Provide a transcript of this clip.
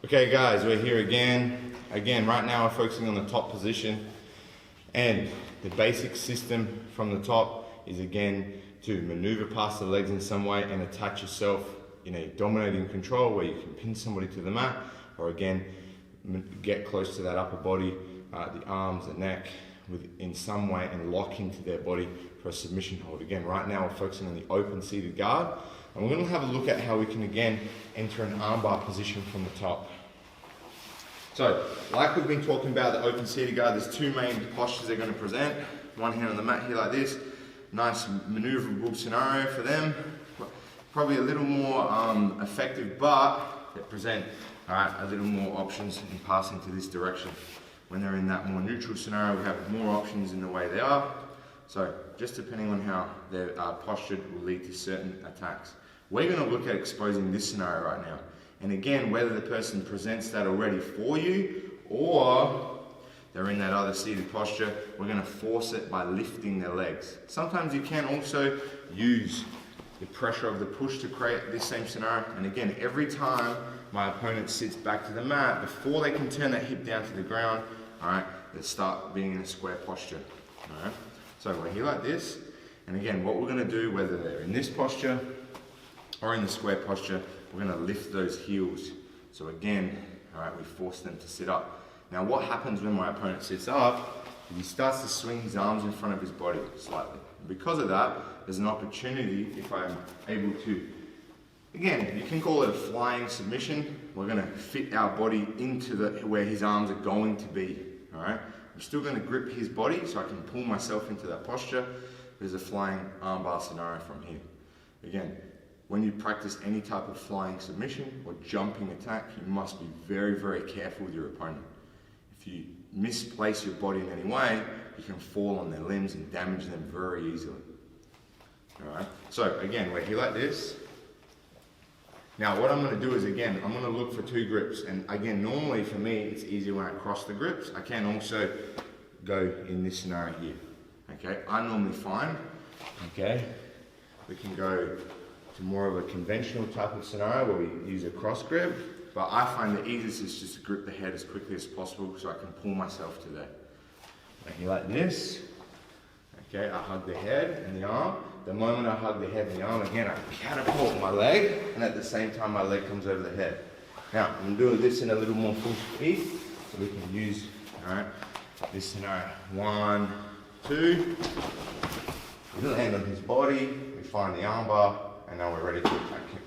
Okay guys, we're here again. Right now we're focusing on the top position, and the basic system from the top is again to maneuver past the legs in some way and attach yourself in a dominating control where you can pin somebody to the mat, or again get close to that upper body, the arms, the neck, in some way, and lock into their body for a submission hold. Again, right now we're focusing on the open seated guard, and we're going to have a look at how we can again enter an armbar position from the top. So, like we've been talking about the open seated guard, there's two main postures they're going to present. One hand on the mat here like this, nice maneuverable scenario for them. Probably a little more effective, but they present a little more options in passing to this direction. When they're in that more neutral scenario, we have more options in the way they are. So just depending on how they're postured will lead to certain attacks. We're going to look at exposing this scenario right now. And again, whether the person presents that already for you or they're in that other seated posture, we're going to force it by lifting their legs. Sometimes you can also use the pressure of the push to create this same scenario. And again, every time my opponent sits back to the mat, before they can turn that hip down to the ground, they start being in a square posture. So we're here like this, and again, what we're going to do, whether they're in this posture or in the square posture, we're going to lift those heels. So again, we force them to sit up. Now what happens when my opponent sits up, he starts to swing his arms in front of his body slightly. Because of that, there's an opportunity, if I'm able to, again, you can call it a flying submission. We're going to fit our body into where his arms are going to be. I'm still going to grip his body so I can pull myself into that posture. There's a flying armbar scenario from here. Again, when you practice any type of flying submission or jumping attack, you must be very, very careful with your opponent. If you misplace your body in any way, you can fall on their limbs and damage them very easily. So again, we're here like this. Now what I'm going to do is, again, I'm going to look for two grips, and again, normally for me it's easier when I cross the grips. I can also go in this scenario here. I normally find, we can go to more of a conventional type of scenario where we use a cross grip, but I find the easiest is just to grip the head as quickly as possible so I can pull myself to there. Here like this. I hug the head and the arm. The moment I hug the head and the arm, again, I catapult my leg, and at the same time my leg comes over the head. Now, I'm doing this in a little more full speed, so we can use, this scenario. 1, 2. We land on his body, we find the armbar, and now we're ready to attack him.